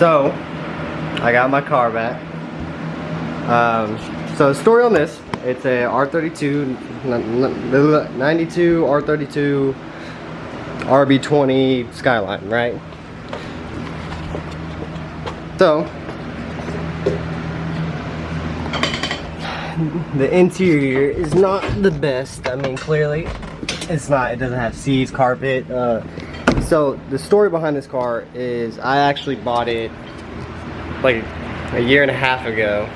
So I got my car back. So the story on this, it's a R32 92 R32 RB20 Skyline, right? So the interior is not the best. I mean, clearly it's not. It doesn't have seats, carpet. So the story behind this car is I actually bought it like a year and a half ago.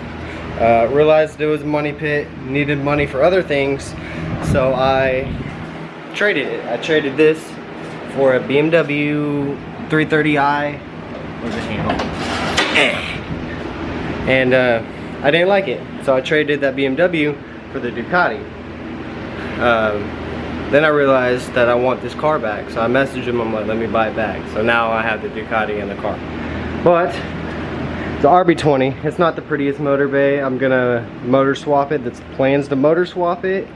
Realized it was a money pit, needed money for other things, so I traded it. I traded this for a BMW 330i. What's the handle? And I didn't like it, so I traded that BMW for the Ducati. Then I realized that I want this car back, so I messaged him. I'm like, let me buy it back. So now I have the Ducati in the car. But the RB20, it's not the prettiest motor bay. I'm gonna motor swap it. That's plans to motor swap it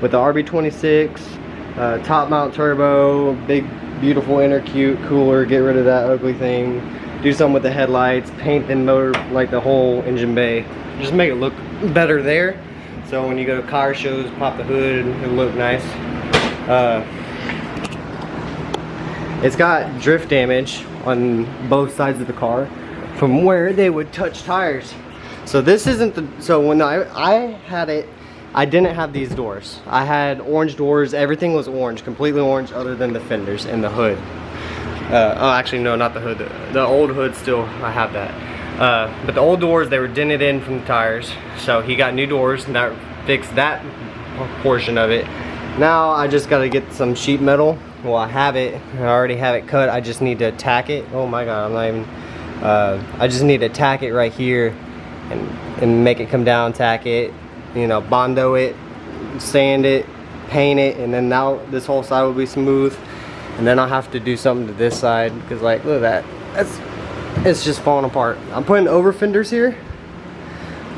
with the RB26, top mount turbo, big beautiful inner cooler, get rid of that ugly thing, do something with the headlights, paint the motor, like the whole engine bay, just make it look better there. So when you go to car shows, pop the hood, it'll look nice. It's got drift damage on both sides of the car from where they would touch tires. So this isn't the, so when I had it, I didn't have these doors. I had orange doors, everything was orange, completely orange other than the fenders and the hood. Oh, actually no, not the hood, the old hood still, I have that. But the old doors, they were dented in from the tires. So he got new doors and that fixed that portion of it. Now I just gotta get some sheet metal. Well, I have it, I already have it cut. I just need to tack it. Oh my God, I'm not even, I just need to tack it right here and make it come down, tack it, you know, bondo it, sand it, paint it, and then now this whole side will be smooth. And then I'll have to do something to this side because, like, look at that, it's just falling apart. I'm putting over fenders here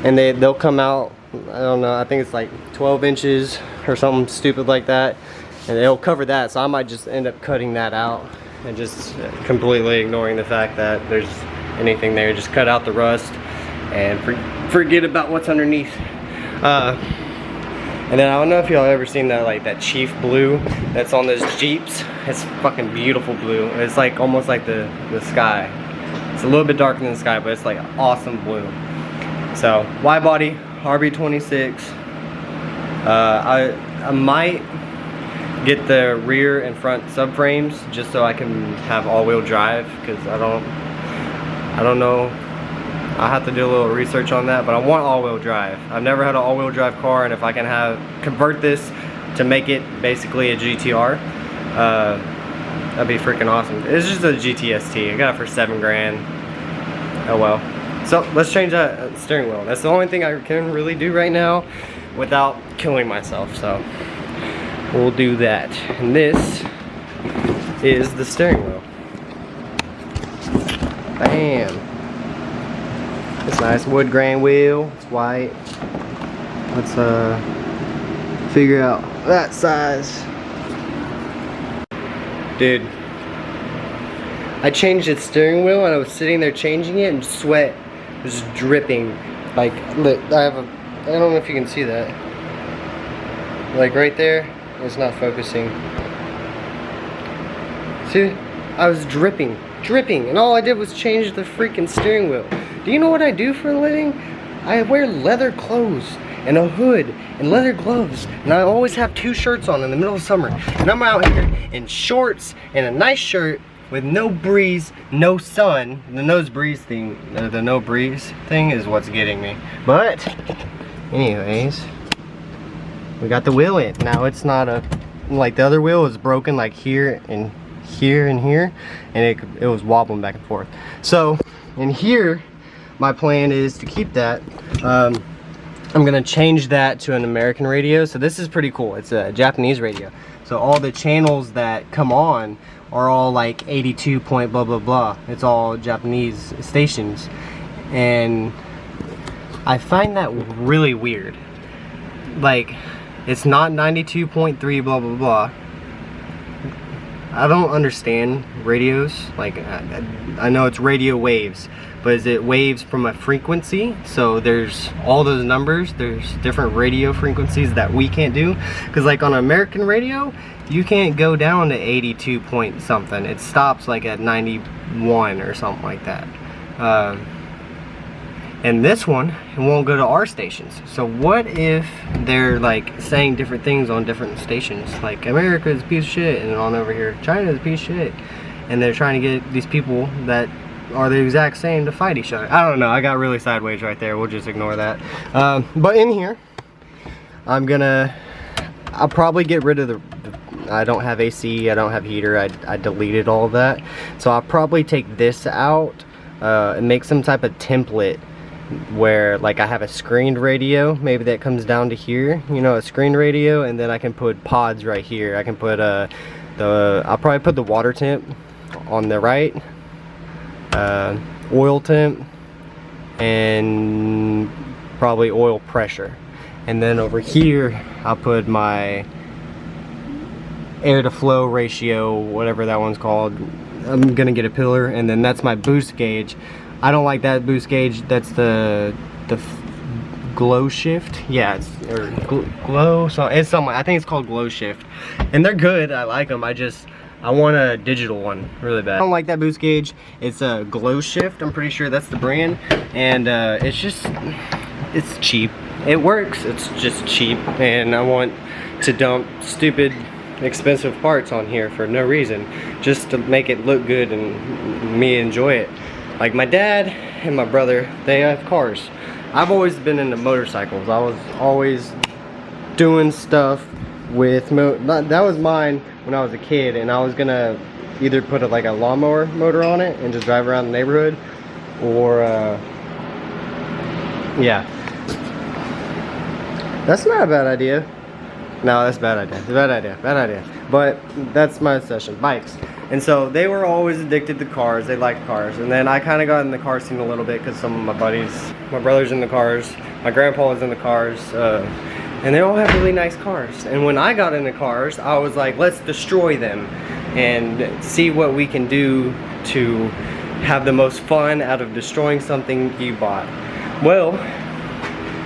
and they'll come out, I don't know, I think it's like 12 inches or something stupid like that, and they'll cover that. So I might just end up cutting that out and just completely ignoring the fact that there's anything there. Just cut out the rust and forget about what's underneath. And then I don't know if y'all ever seen that, like that Chief blue that's on those Jeeps. It's fucking beautiful blue. It's like almost like the sky. It's a little bit darker than the sky, but it's like awesome blue. So wide body RB26. I might get the rear and front subframes just so I can have all-wheel drive, because I don't know. I'll have to do a little research on that, but I want all-wheel drive. I've never had an all-wheel drive car, and if I can convert this to make it basically a GTR, that'd be freaking awesome. It's just a GTST. I got it for 7 grand. Oh well. So let's change that steering wheel. That's the only thing I can really do right now without killing myself. So we'll do that. And this is the steering wheel. Bam. It's nice wood grain wheel. It's white. Let's figure out that size. Dude, I changed its steering wheel and I was sitting there changing it and sweat was dripping. Like, look, I don't know if you can see that. Like right there, it's not focusing. See, I was dripping, and all I did was change the freaking steering wheel. Do you know what I do for a living? I wear leather clothes and a hood and leather gloves, and I always have 2 shirts on in the middle of summer, and I'm out here in shorts and a nice shirt with no breeze, no sun. The no breeze thing is what's getting me. But anyways, we got the wheel in. Now it's not like the other wheel was broken, like here and here and here, and it was wobbling back and forth. So in here, my plan is to keep that. I'm gonna change that to an American radio. So this is pretty cool. It's a Japanese radio. So all the channels that come on are all like 82 point blah blah blah. It's all Japanese stations, and I find that really weird. Like, it's not 92.3 blah blah blah. I don't understand radios. Like, I know it's radio waves, but is it waves from a frequency? So there's all those numbers, there's different radio frequencies that we can't do. Because like on American radio, you can't go down to 82 point something. It stops like at 91 or something like that. And this one, it won't go to our stations. So what if they're like saying different things on different stations? Like America is a piece of shit, and on over here, China is a piece of shit. And they're trying to get these people that are the exact same to fight each other. I don't know, I got really sideways right there. We'll just ignore that. But in here, I'll probably get rid of I don't have AC, I don't have heater, I deleted all of that. So I'll probably take this out and make some type of template where like I have a screened radio, maybe that comes down to here, you know, a screened radio, and then I can put pods right here. I can put I'll probably put the water temp on the right, oil temp, and probably oil pressure. And then over here I'll put my air to flow ratio, whatever that one's called. I'm gonna get a pillar, and then that's my boost gauge. I don't like that boost gauge. That's the glow shift. Yeah, it's or glow. So it's something. I think it's called glow shift, and they're good. I like them. I want a digital one really bad. I don't like that boost gauge. It's a glow shift. I'm pretty sure that's the brand, and it's cheap. It works. It's just cheap, and I want to dump stupid expensive parts on here for no reason, just to make it look good and me enjoy it. Like my dad and my brother, they have cars. I've always been into motorcycles. I was always doing stuff with that was mine when I was a kid, and I was gonna either put like a lawnmower motor on it and just drive around the neighborhood, or yeah, that's not a bad idea. No, that's a bad idea. It's a bad idea. Bad idea. But that's my obsession, bikes. And so they were always addicted to cars. They liked cars. And then I kind of got in the car scene a little bit because some of my buddies, my brother's in the cars, my grandpa was in the cars, and they all have really nice cars. And when I got into cars, I was like, let's destroy them and see what we can do to have the most fun out of destroying something you bought. Well,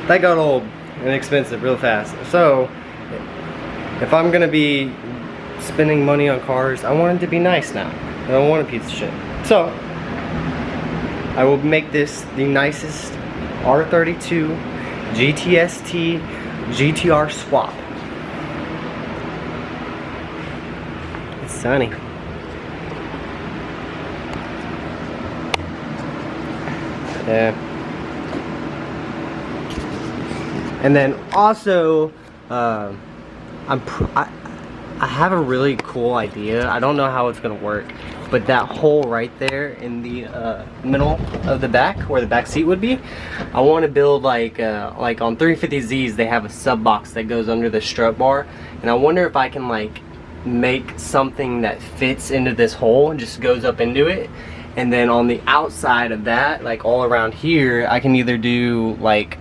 that got old and expensive real fast. So if I'm gonna be spending money on cars, I want it to be nice now. I don't want a piece of shit. So I will make this the nicest R32 GTST GTR swap. It's sunny. Yeah. And then also, I have a really cool idea. I don't know how it's gonna work, but that hole right there in the middle of the back, where the back seat would be, I want to build like on 350Zs they have a sub box that goes under the strut bar, and I wonder if I can like make something that fits into this hole and just goes up into it, and then on the outside of that, like all around here, I can either do like,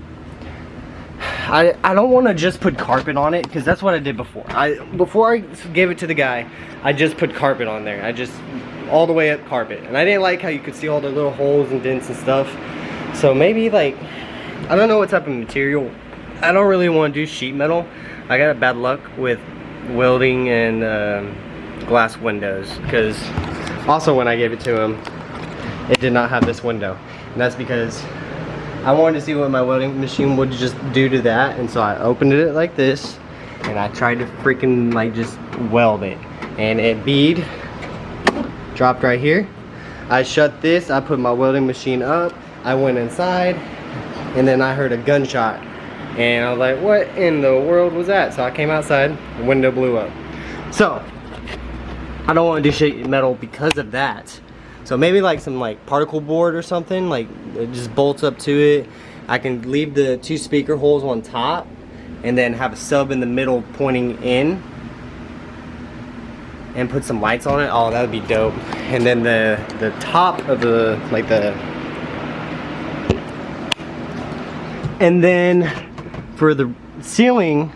I don't want to just put carpet on it, because that's what I did before. Before I gave it to the guy, I just put carpet on there. I just all the way up carpet, and I didn't like how you could see all the little holes and dents and stuff. So maybe like, I don't know what type of material. I don't really want to do sheet metal. I got bad luck with welding and glass windows, because also when I gave it to him, it did not have this window, and that's because I wanted to see what my welding machine would just do to that, and so I opened it like this, and I tried to freaking like just weld it, and it bead dropped right here. I shut this, I put my welding machine up, I went inside, and then I heard a gunshot, and I was like, what in the world was that? So I came outside, the window blew up. So I don't want to do sheet metal because of that. So maybe like some like particle board or something, like it just bolts up to it. I can leave the 2 speaker holes on top and then have a sub in the middle pointing in and put some lights on it. Oh, that would be dope. And then the top of the, like the, and then for the ceiling,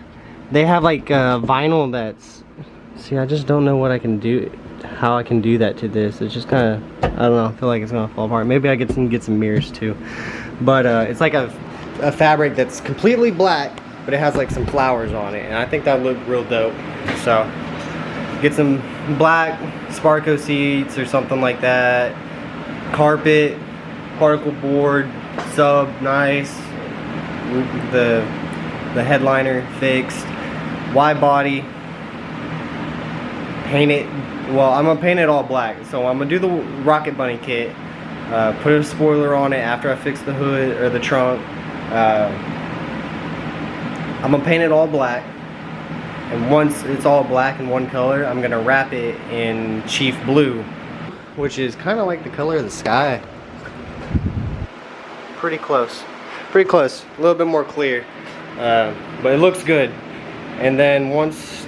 they have like vinyl that's, see, I just don't know what I can do how I can do that to this. It's just kind of, I don't know, I feel like it's gonna fall apart. Maybe I get some mirrors too. But it's like a fabric that's completely black, but it has like some flowers on it, and I think that look real dope. So get some black Sparko seats or something like that. Carpet, particle board, sub, nice. The headliner fixed. Wide body. Paint it. Well, I'm gonna paint it all black. So I'm gonna do the Rocket Bunny kit. Put a spoiler on it after I fix the hood or the trunk. I'm gonna paint it all black. And once it's all black in one color, I'm gonna wrap it in Chief Blue, which is kind of like the color of the sky. Pretty close. Pretty close. A little bit more clear. But it looks good. And then once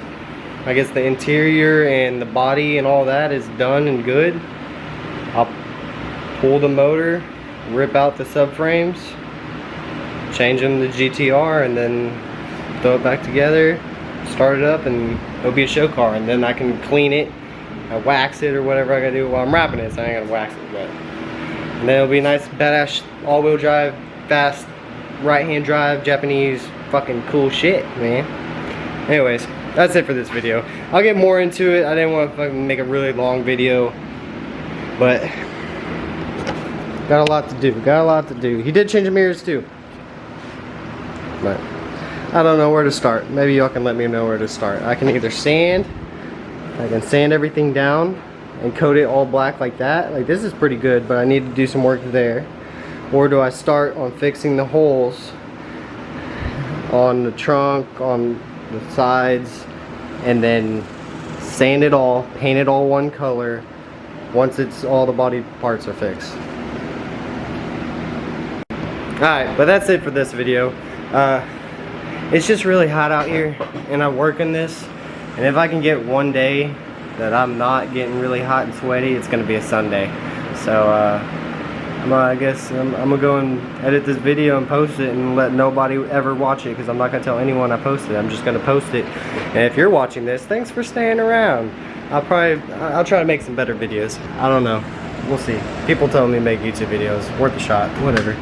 I guess the interior and the body and all that is done and good, I'll pull the motor, rip out the subframes, change them to GTR, and then throw it back together, start it up, and it'll be a show car. And then I can clean it, I wax it or whatever I gotta do while I'm wrapping it, so I ain't gonna wax it. But and then it'll be a nice badass all-wheel drive, fast right-hand drive, Japanese fucking cool shit, man. Anyways, that's it for this video. I'll get more into it. I didn't want to fucking make a really long video, but got a lot to do. Got a lot to do. He did change the mirrors too, but I don't know where to start. Maybe y'all can let me know where to start. I can either sand. I can sand everything down and coat it all black like that. Like, this is pretty good, but I need to do some work there. Or do I start on fixing the holes on the trunk, on the sides, and then sand it all, paint it all one color once it's all the body parts are fixed. Alright, but that's it for this video. It's just really hot out here, and I'm working this, and if I can get one day that I'm not getting really hot and sweaty, it's gonna be a Sunday. So I guess I'm gonna go and edit this video and post it and let nobody ever watch it, because I'm not gonna tell anyone I posted it. I'm just gonna post it. And if you're watching this, thanks for staying around. I'll try to make some better videos. I don't know, we'll see. People telling me to make YouTube videos, worth a shot, whatever.